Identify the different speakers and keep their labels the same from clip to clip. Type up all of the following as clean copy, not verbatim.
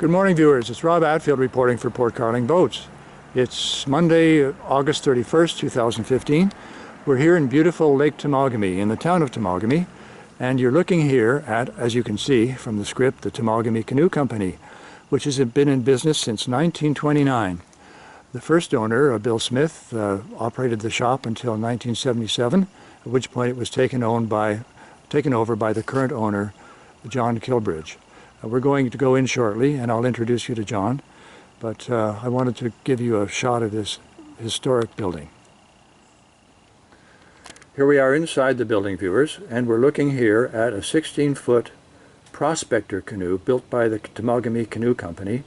Speaker 1: Good morning, viewers. It's Rob Atfield reporting for Port Carling Boats. It's Monday, August 31st, 2015. We're here in beautiful Lake Temagami, in the town of Temagami, and you're looking here at, as you can see from the script, the Temagami Canoe Company, which has been in business since 1929. The first owner, Bill Smith, operated the shop until 1977, at which point it was taken over by the current owner, John Kilbridge. We're going to go in shortly, and I'll introduce you to John, but I wanted to give you a shot of this historic building. Here we are inside the building, viewers, and we're looking here at a 16-foot prospector canoe built by the Temagami Canoe Company,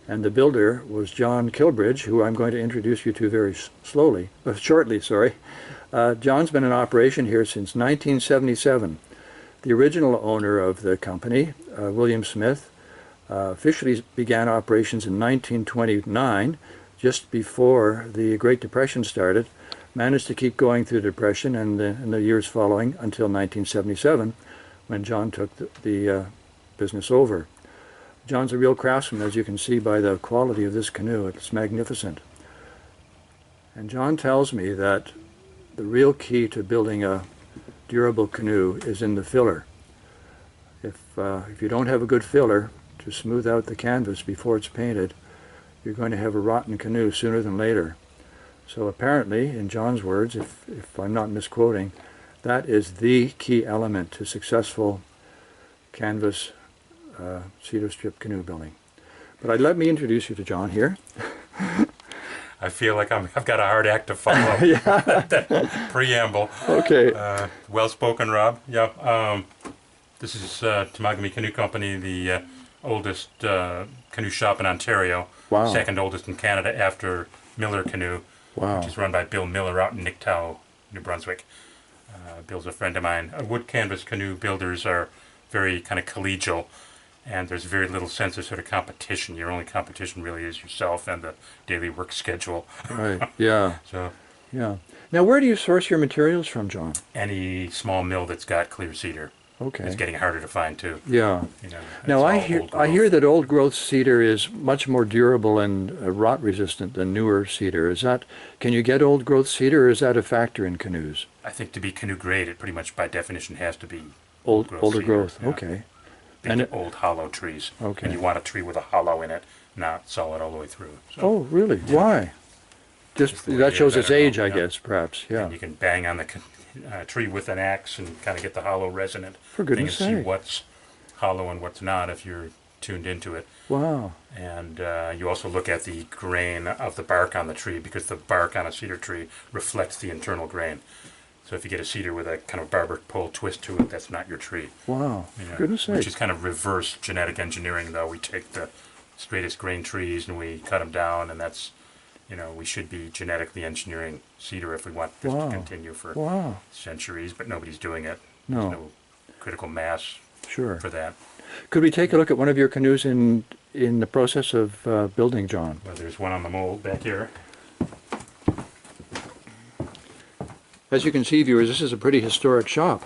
Speaker 1: and the builder was John Kilbridge, who I'm going to introduce you to very shortly. John's been in operation here since 1977. The original owner of the company, William Smith, officially began operations in 1929, just before the Great Depression started, managed to keep going through the Depression and in the years following until 1977, when John took the business over. John's a real craftsman, as you can see by the quality of this canoe. It's magnificent. And John tells me that the real key to building a durable canoe is in the filler. If you don't have a good filler to smooth out the canvas before it's painted, you're going to have a rotten canoe sooner than later. So apparently, in John's words, if I'm not misquoting, that is the key element to successful canvas cedar-strip canoe building. But let me introduce you to John here.
Speaker 2: I feel like I've got a hard act to follow. that preamble.
Speaker 1: Okay.
Speaker 2: Well spoken, Rob. Yeah. This is Temagami Canoe Company, the oldest canoe shop in Ontario.
Speaker 1: Wow.
Speaker 2: Second oldest in Canada after Miller Canoe,
Speaker 1: Wow.
Speaker 2: which is run by Bill Miller out in Nicktow, New Brunswick. Bill's a friend of mine. Wood canvas canoe builders are very kind of collegial, and there's very little sense of sort of competition. Your only competition really is yourself and the daily work schedule.
Speaker 1: Right, yeah.
Speaker 2: So,
Speaker 1: yeah. Now, where do you source your materials from, John?
Speaker 2: any small mill that's got clear cedar.
Speaker 1: Okay.
Speaker 2: It's getting harder to find too.
Speaker 1: Yeah.
Speaker 2: You know,
Speaker 1: Now, I
Speaker 2: I
Speaker 1: hear that old growth cedar is much more durable and rot resistant than newer cedar. Can you get old growth cedar, or is that a factor in canoes?
Speaker 2: I think to be canoe grade, it pretty much by definition has to be
Speaker 1: Older
Speaker 2: cedar,
Speaker 1: growth,
Speaker 2: yeah.
Speaker 1: okay.
Speaker 2: Big
Speaker 1: And
Speaker 2: old hollow trees.
Speaker 1: Okay.
Speaker 2: And you want a tree with a hollow in it, not solid all the way through. So,
Speaker 1: Oh, really?
Speaker 2: Yeah.
Speaker 1: Why?
Speaker 2: Just the way
Speaker 1: That
Speaker 2: it
Speaker 1: shows
Speaker 2: is,
Speaker 1: its
Speaker 2: I don't
Speaker 1: age,
Speaker 2: know,
Speaker 1: I
Speaker 2: yeah.
Speaker 1: guess, perhaps. Yeah.
Speaker 2: And you can bang on the tree with an axe and kind of get the hollow resonant
Speaker 1: For
Speaker 2: thing
Speaker 1: goodness
Speaker 2: and see
Speaker 1: sake.
Speaker 2: what's hollow and what's not if you're tuned into it.
Speaker 1: Wow.
Speaker 2: And you also look at the grain of the bark on the tree, because the bark on a cedar tree reflects the internal grain. So if you get a cedar with a kind of barber pole twist to it, that's not your tree.
Speaker 1: Wow.
Speaker 2: You know,
Speaker 1: For goodness sake.
Speaker 2: which is kind of reverse genetic engineering, though. We take the straightest grain trees and we cut them down, and that's, we should be genetically engineering cedar if we want this
Speaker 1: Wow.
Speaker 2: to continue for
Speaker 1: Wow.
Speaker 2: centuries, but nobody's doing it.
Speaker 1: No.
Speaker 2: There's no critical mass
Speaker 1: Sure.
Speaker 2: for that.
Speaker 1: Could we take a look at one of your canoes in the process of building, John?
Speaker 2: Well, there's one on the mold back here.
Speaker 1: As you can see, viewers, this is a pretty historic shop.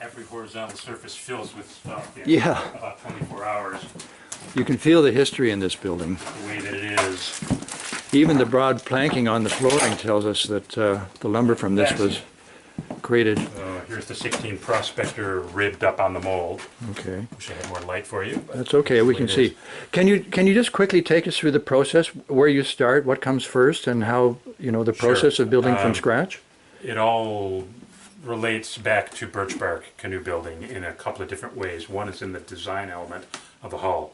Speaker 2: Every horizontal surface fills with stuff in
Speaker 1: Yeah.
Speaker 2: about 24 hours,
Speaker 1: You can feel the history in this building.
Speaker 2: the way that it is.
Speaker 1: Even the broad planking on the flooring tells us that the lumber from this was created.
Speaker 2: Here's the 16 prospector ribbed up on the mold.
Speaker 1: Okay.
Speaker 2: Wish I had more light for you. But
Speaker 1: That's okay, we
Speaker 2: that's
Speaker 1: can
Speaker 2: the way it
Speaker 1: see. Can you just quickly take us through the process, where you start, what comes first, and how, the process of building from scratch?
Speaker 2: It all relates back to birch bark canoe building in a couple of different ways. One is in the design element of the hull.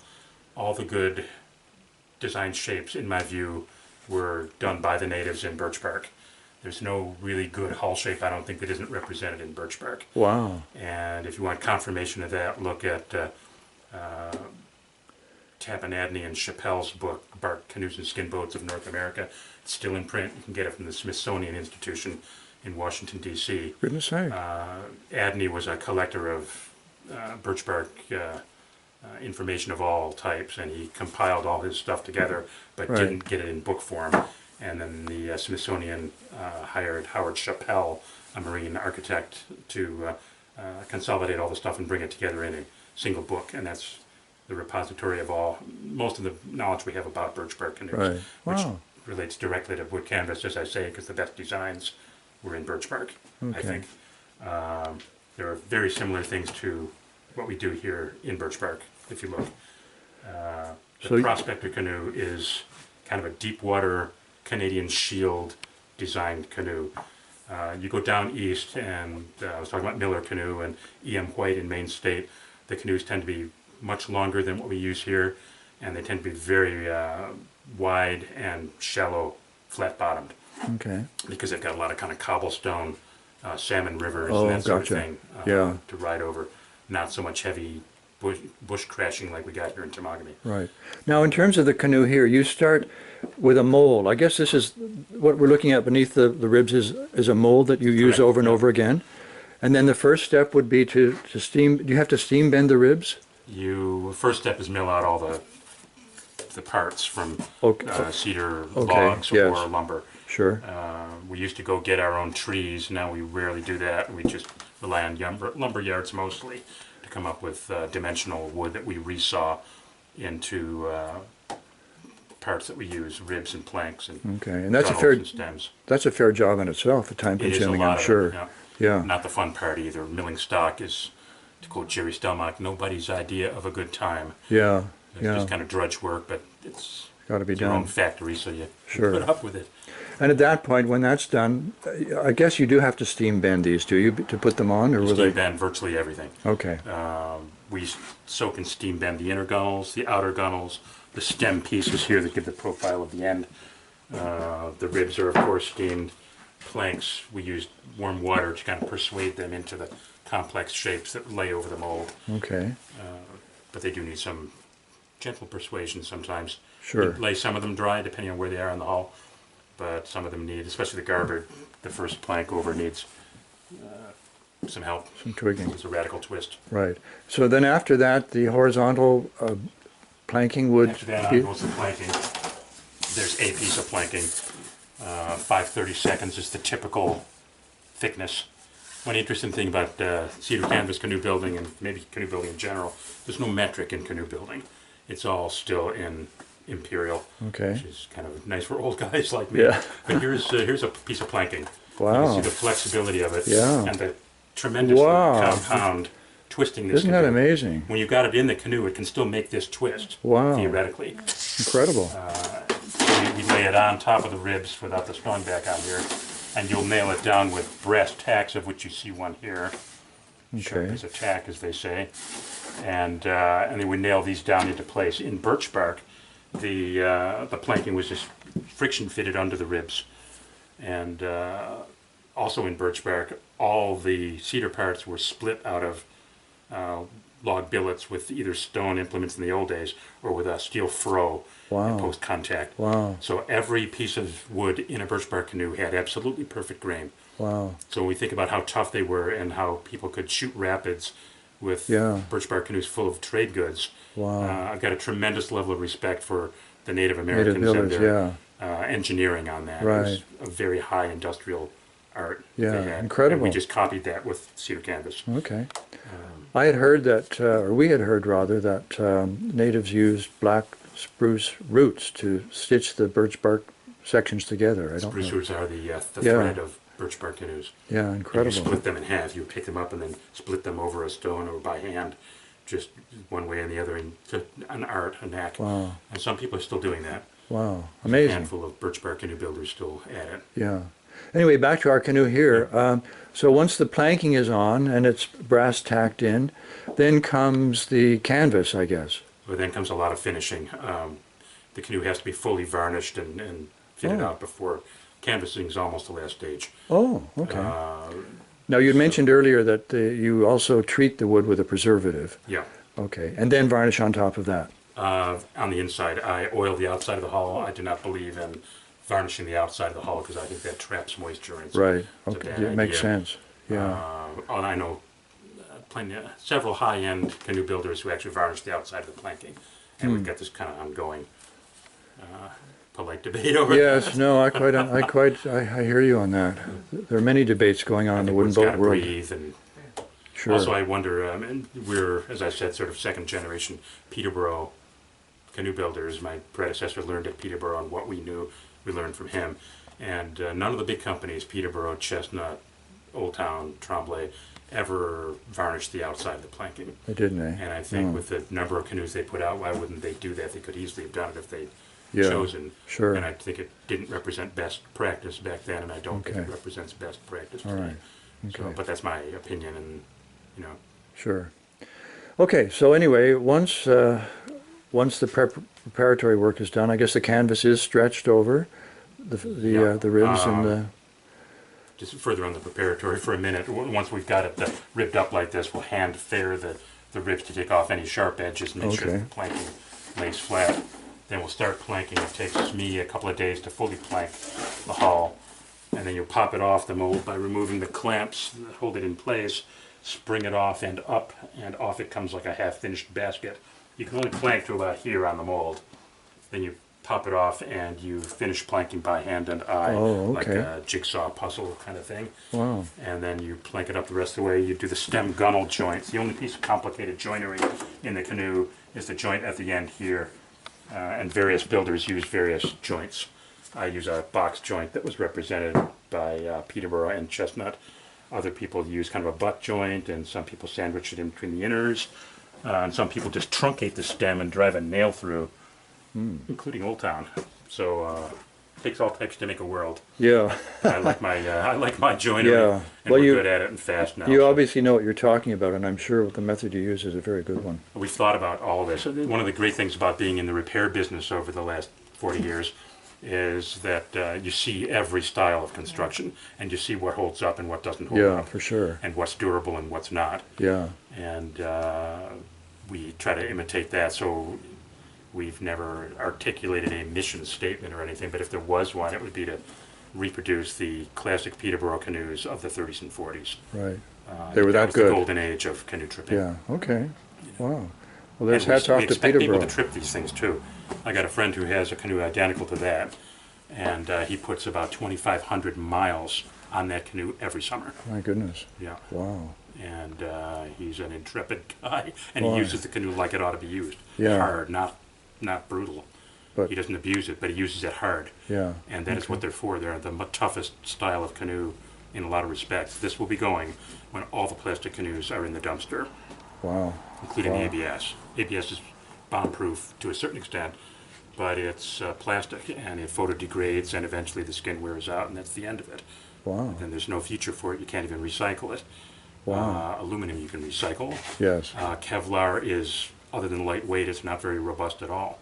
Speaker 2: All the good design shapes, in my view, were done by the natives in birch bark. There's no really good hull shape, I don't think, that isn't represented in birch bark.
Speaker 1: Wow.
Speaker 2: And if you want confirmation of that, look at Tappanadney and Chappell's book, Bark Canoes and Skin Boats of North America. It's still in print. You can get it from the Smithsonian Institution in Washington, D.C.
Speaker 1: Goodness sake.
Speaker 2: Adney was a collector of birch bark information of all types, and he compiled all his stuff together, but
Speaker 1: Right.
Speaker 2: didn't get it in book form. And then the Smithsonian hired Howard Chappell, a marine architect, to consolidate all the stuff and bring it together in a single book, and that's the repository of most of the knowledge we have about birch bark canoes,
Speaker 1: Right.
Speaker 2: which
Speaker 1: Wow.
Speaker 2: relates directly to wood canvas, as I say, because the best designs were in birch bark, I
Speaker 1: Okay.
Speaker 2: think. There are very similar things to what we do here in birch bark, if you look. The
Speaker 1: So-
Speaker 2: Prospector canoe is kind of a deep water Canadian shield designed canoe. You go down east, and I was talking about Miller Canoe and E.M. White in Maine State. The canoes tend to be much longer than what we use here, and they tend to be very wide and shallow, flat-bottomed,
Speaker 1: Okay.
Speaker 2: because they've got a lot of kind of cobblestone, salmon rivers
Speaker 1: Oh,
Speaker 2: and that sort
Speaker 1: gotcha.
Speaker 2: of thing
Speaker 1: Yeah.
Speaker 2: to ride over. Not so much heavy bush crashing like we got here in Temagami.
Speaker 1: Right. Now, in terms of the canoe here, you start with a mold. I guess this is what we're looking at beneath the ribs is a mold that you use
Speaker 2: Correct,
Speaker 1: over and
Speaker 2: yeah.
Speaker 1: over again. And then the first step would be to steam. Do you have to steam bend the ribs?
Speaker 2: First step is mill out all the parts from
Speaker 1: Okay.
Speaker 2: cedar
Speaker 1: Okay,
Speaker 2: logs
Speaker 1: yes.
Speaker 2: or lumber.
Speaker 1: Sure.
Speaker 2: We used to go get our own trees. Now we rarely do that. We just rely on lumber yards mostly to come up with dimensional wood that we resaw into parts that we use, ribs and planks and
Speaker 1: Okay. And that's a
Speaker 2: gunnels and
Speaker 1: fair
Speaker 2: stems.
Speaker 1: job in itself, time
Speaker 2: It is a
Speaker 1: consuming,
Speaker 2: lot
Speaker 1: I'm
Speaker 2: of
Speaker 1: sure.
Speaker 2: it, yeah.
Speaker 1: Yeah.
Speaker 2: Not the fun part either. Milling stock is, to quote Jerry Stelmach, nobody's idea of a good time.
Speaker 1: Yeah.
Speaker 2: It's
Speaker 1: Yeah.
Speaker 2: just kind of drudge work, but it's
Speaker 1: Got to be
Speaker 2: your own
Speaker 1: done.
Speaker 2: factory, so you
Speaker 1: Sure.
Speaker 2: put up with it.
Speaker 1: And at that point, when that's done, I guess you do have to steam bend these, do you, to put them on, or will
Speaker 2: Steam
Speaker 1: they?
Speaker 2: bend virtually everything.
Speaker 1: Okay.
Speaker 2: We soak and steam bend the inner gunnels, the outer gunnels, the stem pieces here that give the profile of the end. The ribs are, of course, steamed. Planks, we use warm water to kind of persuade them into the complex shapes that lay over the mold.
Speaker 1: Okay.
Speaker 2: But they do need some gentle persuasion sometimes.
Speaker 1: Sure.
Speaker 2: We lay some of them dry, depending on where they are in the hull. But some of them need, especially the garboard, the first plank over needs some help.
Speaker 1: Some twigging.
Speaker 2: It's a radical twist.
Speaker 1: Right. So then after that, the horizontal planking would
Speaker 2: After that,
Speaker 1: be-
Speaker 2: on goes the planking. There's a piece of planking. 5/32 is the typical thickness. One interesting thing about cedar canvas canoe building, and maybe canoe building in general, there's no metric in canoe building. It's all still in imperial,
Speaker 1: Okay.
Speaker 2: which is kind of nice for old guys like me.
Speaker 1: Yeah.
Speaker 2: But here's a piece of planking. You
Speaker 1: Wow.
Speaker 2: can see the flexibility of it,
Speaker 1: Yeah.
Speaker 2: and the tremendous
Speaker 1: Wow.
Speaker 2: compound twisting this
Speaker 1: Isn't
Speaker 2: can
Speaker 1: that
Speaker 2: do.
Speaker 1: amazing?
Speaker 2: When you got it in the canoe, it can still make this twist,
Speaker 1: Wow.
Speaker 2: theoretically.
Speaker 1: Incredible.
Speaker 2: We lay it on top of the ribs without the stone back on here, and you'll nail it down with brass tacks, of which you see one here. Sharp
Speaker 1: Okay.
Speaker 2: as a tack, as they say. And then we nail these down into place. In birch bark, the planking was just friction fitted under the ribs. And also in birch bark, all the cedar parts were split out of log billets with either stone implements in the old days or with a steel froe
Speaker 1: Wow.
Speaker 2: post contact.
Speaker 1: Wow.
Speaker 2: So every piece of wood in a birch bark canoe had absolutely perfect grain.
Speaker 1: Wow.
Speaker 2: So when we think about how tough they were and how people could shoot rapids with
Speaker 1: Yeah.
Speaker 2: birch bark canoes full of trade goods,
Speaker 1: Wow.
Speaker 2: I've got a tremendous level of respect for the Native Americans and
Speaker 1: builders,
Speaker 2: their engineering on that. It was
Speaker 1: Right.
Speaker 2: a very high industrial art
Speaker 1: Yeah,
Speaker 2: they had.
Speaker 1: incredible.
Speaker 2: And we just copied that with cedar canvas.
Speaker 1: Okay. I had heard that, or we had heard rather, that natives used black spruce roots to stitch the birch bark sections together. I don't
Speaker 2: Spruce
Speaker 1: know.
Speaker 2: roots are the
Speaker 1: Yeah.
Speaker 2: thread of birch bark canoes.
Speaker 1: Yeah,
Speaker 2: And you
Speaker 1: incredible.
Speaker 2: split them in half. You pick them up and then split them over a stone or by hand, just one way and the other. And it's an art, a knack.
Speaker 1: Wow.
Speaker 2: And some people are still doing that.
Speaker 1: Wow.
Speaker 2: A
Speaker 1: Amazing.
Speaker 2: handful of birch bark canoe builders still at it.
Speaker 1: Yeah. Anyway, back to our canoe here. So once the planking is on and it's brass tacked in, then comes the canvas, I guess.
Speaker 2: But then comes a lot of finishing. The canoe has to be fully varnished and fitted
Speaker 1: Oh.
Speaker 2: out before canvassing is almost the last stage.
Speaker 1: Oh, okay. Now, you mentioned earlier that you also treat the wood with a preservative.
Speaker 2: Yeah.
Speaker 1: Okay. And then varnish on top of that.
Speaker 2: On the inside, I oil the outside of the hull. I do not believe in varnishing the outside of the hull because I think that traps moisture. And
Speaker 1: Right.
Speaker 2: it's a
Speaker 1: Okay.
Speaker 2: bad
Speaker 1: It makes
Speaker 2: idea.
Speaker 1: sense. Yeah.
Speaker 2: And I know several high-end canoe builders who actually varnish the outside of the planking, and we've got this kind of ongoing polite debate over
Speaker 1: Yes,
Speaker 2: that.
Speaker 1: no, I hear you on that. There are many debates going on in the wooden
Speaker 2: Wood's got
Speaker 1: boat
Speaker 2: to
Speaker 1: world.
Speaker 2: breathe, and
Speaker 1: Sure.
Speaker 2: Also, I wonder, and we're, as I said, sort of second generation Peterborough canoe builders. My predecessor learned at Peterborough, and what we knew, we learned from him. And none of the big companies, Peterborough, Chestnut, Old Town, Tremblay, ever varnished the outside of the planking.
Speaker 1: They didn't, eh?
Speaker 2: And I think with the number of canoes they put out, why wouldn't they do that? They could easily have done it if they'd
Speaker 1: Yeah,
Speaker 2: chosen.
Speaker 1: sure.
Speaker 2: And I think it didn't represent best practice back then, and I don't think
Speaker 1: Okay.
Speaker 2: it represents best practice
Speaker 1: All
Speaker 2: today.
Speaker 1: right.
Speaker 2: So,
Speaker 1: Okay.
Speaker 2: but that's my opinion, and you know.
Speaker 1: Sure. Okay, so anyway, once the preparatory work is done, I guess the canvas is stretched over
Speaker 2: Yeah.
Speaker 1: the ribs and the...
Speaker 2: Just further on the preparatory for a minute, once we've got it ribbed up like this, we'll hand fair the ribs to take off any sharp edges and make sure
Speaker 1: Okay.
Speaker 2: the planking lays flat. Then we'll start planking. It takes me a couple of days to fully plank the hull. And then you'll pop it off the mold by removing the clamps that hold it in place, spring it off, and off it comes like a half-finished basket. You can only plank to about here on the mold. Then you pop it off and you finish planking by hand and eye,
Speaker 1: Oh,
Speaker 2: like
Speaker 1: okay.
Speaker 2: a jigsaw puzzle kind of thing.
Speaker 1: Wow.
Speaker 2: And then you plank it up the rest of the way. You do the stem gunnel joints. The only piece of complicated joinery in the canoe is the joint at the end here. And various builders use various joints. I use a box joint that was represented by Peterborough and Chestnut. Other people use kind of a butt joint, and some people sandwich it in between the inners. And some people just truncate the stem and drive a nail through, including Old Town. So it takes all types to make a world.
Speaker 1: Yeah.
Speaker 2: I like my joinery,
Speaker 1: Yeah.
Speaker 2: and
Speaker 1: Well,
Speaker 2: we're good at it and fast now.
Speaker 1: You
Speaker 2: so
Speaker 1: obviously know what you're talking about, and I'm sure the method you use is a very good one.
Speaker 2: we've thought about all this. One of the great things about being in the repair business over the last 40 years is that you see every style of construction, and you see what holds up and what doesn't hold
Speaker 1: Yeah,
Speaker 2: up,
Speaker 1: for sure.
Speaker 2: and what's durable and what's not.
Speaker 1: Yeah.
Speaker 2: And we try to imitate that. So we've never articulated a mission statement or anything, but if there was one, it would be to reproduce the classic Peterborough canoes of the 30s and 40s.
Speaker 1: Right. They were that
Speaker 2: was
Speaker 1: good.
Speaker 2: The golden age of canoe tripping.
Speaker 1: Yeah. Okay. Wow. Well, there's
Speaker 2: And
Speaker 1: hats
Speaker 2: we
Speaker 1: off to
Speaker 2: expect people
Speaker 1: Peterborough.
Speaker 2: to trip these things too. I got a friend who has a canoe identical to that, and he puts about 2,500 miles on that canoe every summer.
Speaker 1: My goodness.
Speaker 2: Yeah,
Speaker 1: Wow.
Speaker 2: and he's an intrepid guy, and
Speaker 1: Boy.
Speaker 2: he uses the canoe like it ought to be used.
Speaker 1: Yeah.
Speaker 2: Hard, not brutal.
Speaker 1: But
Speaker 2: He doesn't abuse it, but he uses it hard,
Speaker 1: yeah.
Speaker 2: and that is what they're for. They're the toughest style of canoe in a lot of respects. This will be going when all the plastic canoes are in the dumpster,
Speaker 1: Wow.
Speaker 2: including
Speaker 1: Wow.
Speaker 2: the ABS. ABS is bomb-proof to a certain extent, but it's plastic, and it photodegrades, and eventually the skin wears out, and that's the end of it.
Speaker 1: Wow.
Speaker 2: Then there's no future for it. You can't even recycle it.
Speaker 1: Wow.
Speaker 2: Aluminum you can recycle.
Speaker 1: Yes.
Speaker 2: Kevlar is, other than lightweight, it's not very robust at all.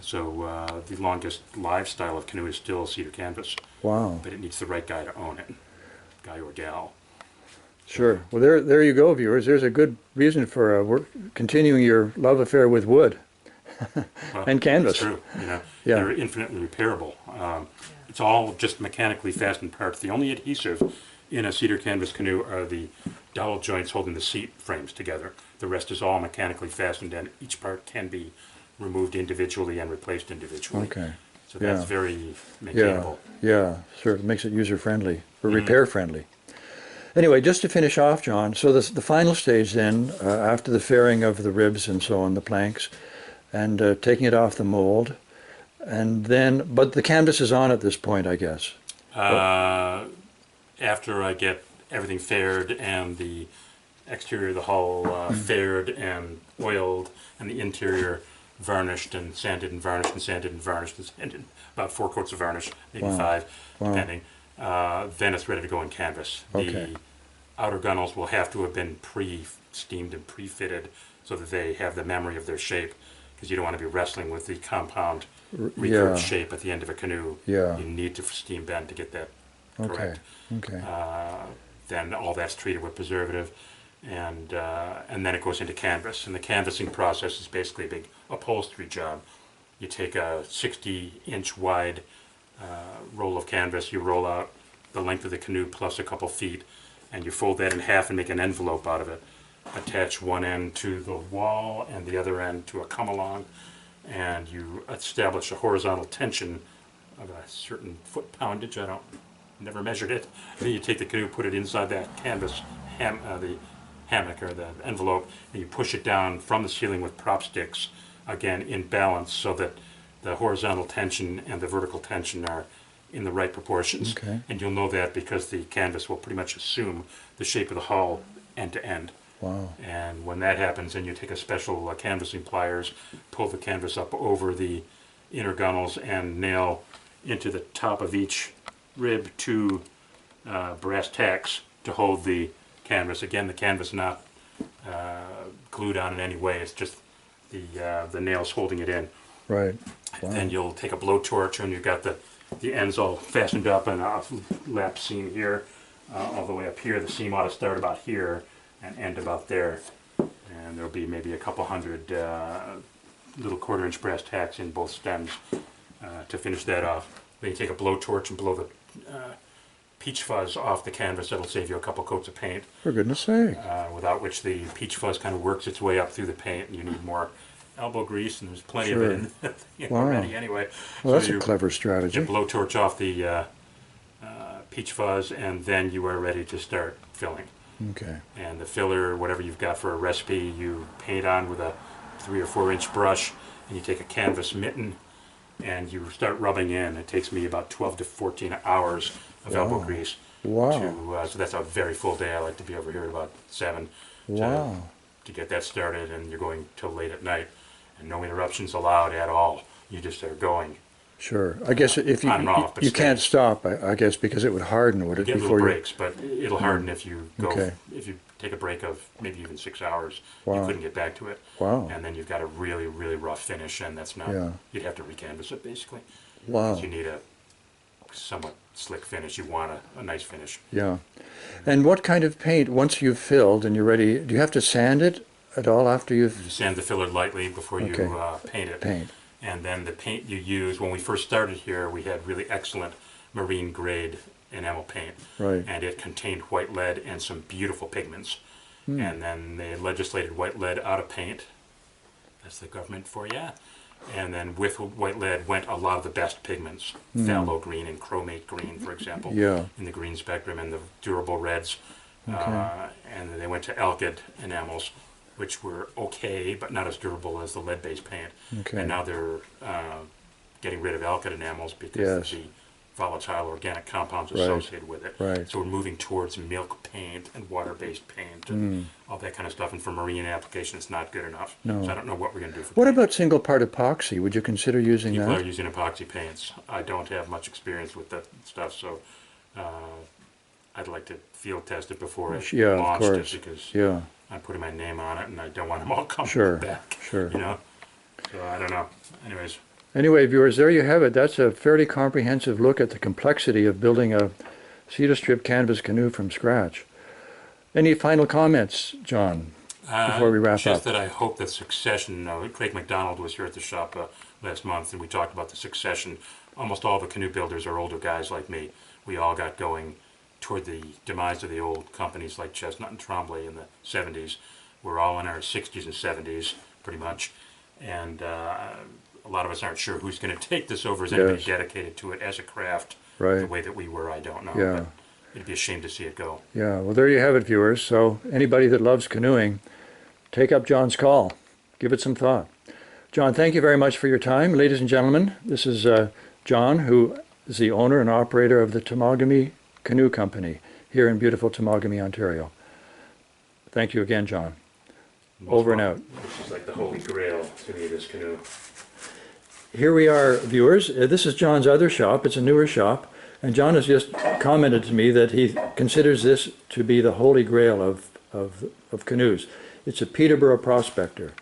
Speaker 2: So the longest live style of canoe is still cedar canvas,
Speaker 1: Wow.
Speaker 2: but it needs the right guy to own it, guy or gal.
Speaker 1: Sure. Well, there you go, viewers. There's a good reason for continuing your love affair with wood
Speaker 2: Well,
Speaker 1: and canvas.
Speaker 2: It's true. You know,
Speaker 1: Yeah.
Speaker 2: they're infinitely repairable. It's all just mechanically fastened parts. The only adhesive in a cedar canvas canoe are the dowel joints holding the seat frames together. The rest is all mechanically fastened, and each part can be removed individually and replaced individually.
Speaker 1: Okay.
Speaker 2: So that's
Speaker 1: Yeah.
Speaker 2: very
Speaker 1: Yeah.
Speaker 2: maintainable.
Speaker 1: Yeah. Sure. It makes it user-friendly or repair-friendly. Anyway, just to finish off, John, so the final stage then, after the fairing of the ribs and so on, the planks, and taking it off the mold, and then, but the canvas is on at this point, I guess.
Speaker 2: After I get everything faired and the exterior of the hull faired and oiled, and the interior varnished and sanded and varnished and sanded and varnished and sanded, about 4 coats of varnish, maybe
Speaker 1: Wow.
Speaker 2: 5,
Speaker 1: Wow.
Speaker 2: depending. Then it's ready to go in canvas.
Speaker 1: Okay.
Speaker 2: The outer gunnels will have to have been pre-steamed and pre-fitted so that they have the memory of their shape, because you don't want to be wrestling with the compound recurved
Speaker 1: Yeah.
Speaker 2: shape at the end of a canoe.
Speaker 1: Yeah.
Speaker 2: You need to steam bend to get that
Speaker 1: Okay.
Speaker 2: correct.
Speaker 1: Okay.
Speaker 2: Then all that's treated with preservative, and then it goes into canvas. And the canvassing process is basically a big upholstery job. You take a 60-inch wide roll of canvas, you roll out the length of the canoe plus a couple feet, and you fold that in half and make an envelope out of it. Attach one end to the wall and the other end to a come-along, and you establish a horizontal tension of a certain foot poundage. Never measured it. Then you take the canoe, put it inside that canvas, the hammock or the envelope, and you push it down from the ceiling with prop sticks, again in balance, so that the horizontal tension and the vertical tension are in the right proportions.
Speaker 1: Okay.
Speaker 2: And you'll know that because the canvas will pretty much assume the shape of the hull end to end.
Speaker 1: Wow.
Speaker 2: And when that happens, then you take a special canvassing pliers, pull the canvas up over the inner gunnels, and nail into the top of each rib two brass tacks to hold the canvas. Again, the canvas not glued on in any way. It's just the nails holding it in.
Speaker 1: Right. Wow.
Speaker 2: Then you'll take a blowtorch, and you've got the ends all fastened up, and a lap seam here, all the way up here. The seam ought to start about here and end about there. And there'll be maybe a couple hundred little 1/4-inch brass tacks in both stems to finish that off. Then you take a blowtorch and blow the peach fuzz off the canvas. That'll save you a couple coats of paint.
Speaker 1: For goodness sake.
Speaker 2: Without which the peach fuzz kind of works its way up through the paint, and you need more elbow grease, and there's plenty of it in already anyway.
Speaker 1: Well, that's
Speaker 2: so
Speaker 1: a clever strategy.
Speaker 2: You blowtorch off the peach fuzz, and then you are ready to start filling.
Speaker 1: Okay.
Speaker 2: And the filler, whatever you've got for a recipe, you paint on with a 3 or 4-inch brush, and you take a canvas mitten and you start rubbing in. It takes me about 12 to 14 hours of elbow grease.
Speaker 1: Wow.
Speaker 2: So that's a very full day. I like to be over here at about 7 to get that started, and you're going till late at night, and no interruptions allowed at all. You just are going.
Speaker 1: Sure. I guess if you
Speaker 2: On and off, but
Speaker 1: you
Speaker 2: steady.
Speaker 1: can't stop, I guess, because it would harden, would it?
Speaker 2: You get
Speaker 1: before
Speaker 2: little breaks, but it'll harden if you go.
Speaker 1: Okay.
Speaker 2: If you take a break of maybe even 6 hours,
Speaker 1: Wow.
Speaker 2: you couldn't get back to it.
Speaker 1: Wow.
Speaker 2: And then you've got a really, really rough finish, and that's not.
Speaker 1: Yeah.
Speaker 2: You'd have to recanvas it basically.
Speaker 1: Wow.
Speaker 2: You need a somewhat slick finish. You want a nice finish.
Speaker 1: Yeah. And what kind of paint, once you've filled and you're ready, do you have to sand it at all after you've
Speaker 2: You sand the filler lightly before
Speaker 1: Okay.
Speaker 2: you paint it.
Speaker 1: paint?
Speaker 2: And then the paint you use, when we first started here, we had really excellent marine grade enamel paint.
Speaker 1: Right.
Speaker 2: And it contained white lead and some beautiful pigments. And then they legislated white lead out of paint. That's the government for you. And then with white lead went a lot of the best pigments. Phthalo green and chromate green, for example,
Speaker 1: Yeah.
Speaker 2: in the green spectrum, and the durable reds. And then they went to alkyd enamels, which were okay, but not as durable as the lead-based paint.
Speaker 1: Okay.
Speaker 2: And now they're getting rid of alkyd enamels because
Speaker 1: Yes.
Speaker 2: of the volatile organic compounds
Speaker 1: Right.
Speaker 2: associated with it.
Speaker 1: Right.
Speaker 2: So we're moving towards milk paint and water-based paint and all that kind of stuff. And for marine application, it's not good enough.
Speaker 1: No.
Speaker 2: So I don't know what we're going to do for
Speaker 1: What
Speaker 2: paint.
Speaker 1: about single part epoxy? Would you consider using
Speaker 2: People are
Speaker 1: that?
Speaker 2: using epoxy paints. I don't have much experience with that stuff, so I'd like to field test it before I
Speaker 1: Yeah, of
Speaker 2: launched
Speaker 1: course.
Speaker 2: it, because
Speaker 1: Yeah.
Speaker 2: I'm putting my name on it and I don't want them all coming
Speaker 1: Sure.
Speaker 2: back.
Speaker 1: Sure.
Speaker 2: You know? So I don't know. Anyways,
Speaker 1: Anyway, viewers, there you have it. That's a fairly comprehensive look at the complexity of building a cedar-strip canvas canoe from scratch. Any final comments, John, before we wrap
Speaker 2: just
Speaker 1: up?
Speaker 2: that I hope that succession, Craig McDonald was here at the shop last month, and we talked about the succession. Almost all the canoe builders are older guys like me. We all got going toward the demise of the old companies like Chestnut and Tremblay in the 70s. We're all in our 60s and 70s, pretty much. And a lot of us aren't sure who's going to take this over. Is anybody
Speaker 1: Yes.
Speaker 2: dedicated to it as a craft
Speaker 1: Right.
Speaker 2: the way that we were? I don't know.
Speaker 1: Yeah.
Speaker 2: But it'd be a shame to see it go.
Speaker 1: Yeah, well, there you have it, viewers. So anybody that loves canoeing, take up John's call. Give it some thought. John, thank you very much for your time. Ladies and gentlemen, this is John, who is the owner and operator of the Temagami Canoe Company here in beautiful Temagami, Ontario. Thank you again, John. Over and out.
Speaker 2: This is like the holy grail to me, this canoe.
Speaker 1: Here we are, viewers. This is John's other shop. It's a newer shop. And John has just commented to me that he considers this to be the holy grail of canoes. It's a Peterborough Prospector.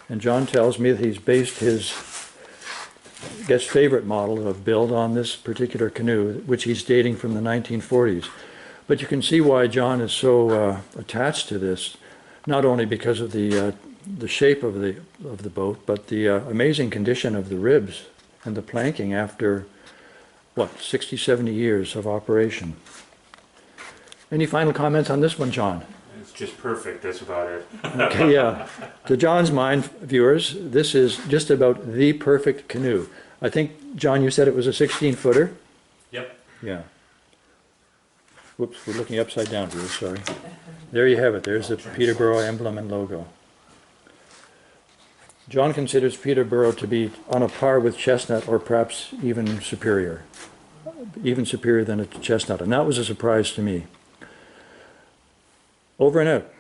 Speaker 1: And John tells me that he's based his favorite model of build on this particular canoe, which he's dating from the 1940s. But you can see why John is so attached to this, not only because of the shape of the boat, but the amazing condition of the ribs and the planking after, what, 60, 70 years of operation. Any final comments on this one, John?
Speaker 2: It's just perfect, that's about it.
Speaker 1: Okay, yeah. To John's mind, viewers, this is just about the perfect canoe. I think, John, you said it was a 16-footer?
Speaker 2: Yep.
Speaker 1: Yeah. whoops, we're looking upside down here, sorry. There you have it. There's the Peterborough emblem and logo. John considers Peterborough to be on a par with chestnut, or perhaps even superior than a chestnut, and that was a surprise to me. Over and out.